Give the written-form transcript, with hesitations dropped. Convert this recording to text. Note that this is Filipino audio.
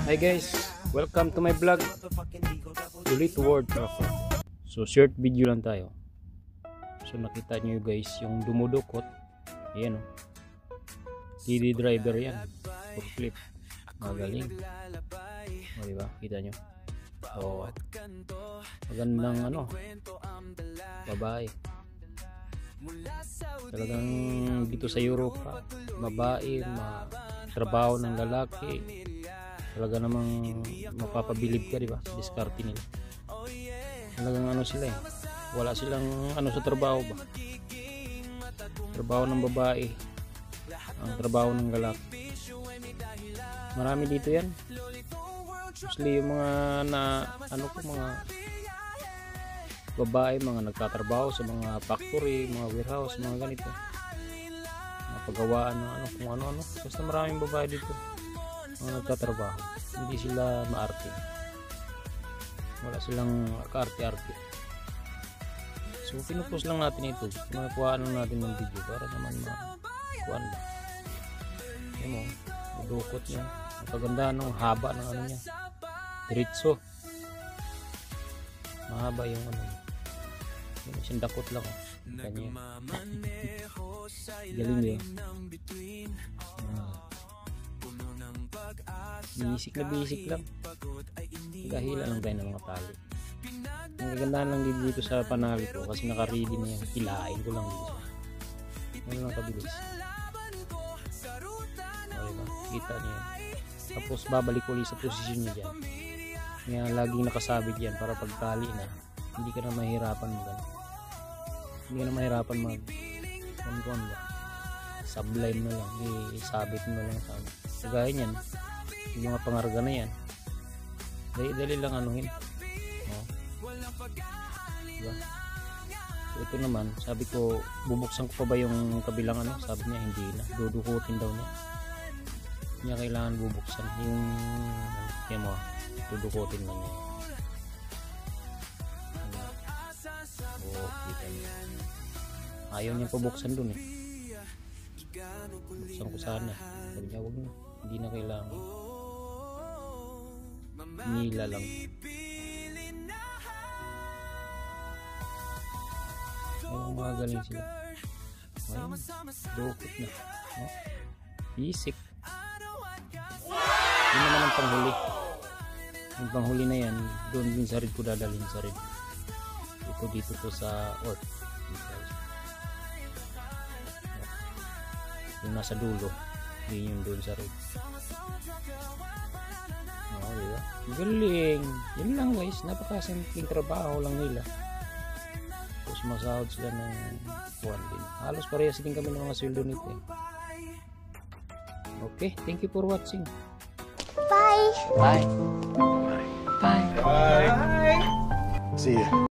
Hi guys, welcome to my vlog. Ulit word ako. So short video lang tayo. So nakita nyo guys yung dumudukot. Ayan o. TD driver yan. Forklift. Magaling. O diba? Kita nyo. So magandang babae. Talagang dito sa Europa, babae, trabaho ng lalaki. Talaga namang mapapabilib ka, diba? Diskarte nila. Talagang sila eh. Wala silang sa trabaho ba? Trabaho ng babae. Ang trabaho ng lalaki. Marami dito yan. Mostly yung mga mga babae, mga nagtatrabaho sa mga factory, mga warehouse, mga ganito. Mga paggawaan ng kung ano-ano. Basta maraming babae dito. Mga nagtatrabaho, hindi sila maarte, wala silang kaarte-arte. So pinupost lang natin ito, makuhaan lang natin ng video para naman makuhaan ba. Ayan mo, madukot niya, ang kagandahan ng haba ng niya, diretso, mahaba yung yung isang dakot lang kanya. Galing yun. Bisik lang, gahila lang tayo ng mga tali. Ang kagandahan lang dito sa panali ko kasi naka-ready na yan, hilain ko lang dito siya, lang kabilis. Okay, kita niyo yan. Tapos babalik ulit sa posisyon niya dyan, kaya laging nakasabit yan para pagtali na hindi ka na mahirapan sublime na lang, isabit mo lang sa gaya niyan. Yung mga pangarga na yan, dali lang anuhin. Diba? So ito naman, sabi ko bubuksan ko pa ba yung kabilang sabi niya hindi na, dudukutin daw niya. Hindi niya kailangan bubuksan yung kaya mo, dudukutin lang niya. Kita niya, ayaw niya pabuksan dun eh. Buksan ko sana, sabi niya wag na, hindi na kailangan, nila lang. Ayun, magaling sila. Ayun, dukot na. Bisik. Yun naman ang panghuli. Yung panghuli na yan, doon din sa red ko dadalhin sa red. Ito dito to sa orth. Yung nasa dulo, yun yung doon sa red. Diba? Galing. Yun lang guys, napakasimpleng trabaho lang nila. Tapos masahod sila ng buwan din. Halos parehas din kami ng mga sweldo nito eh. Okay, thank you for watching. Bye. Bye. Bye. Bye. See ya.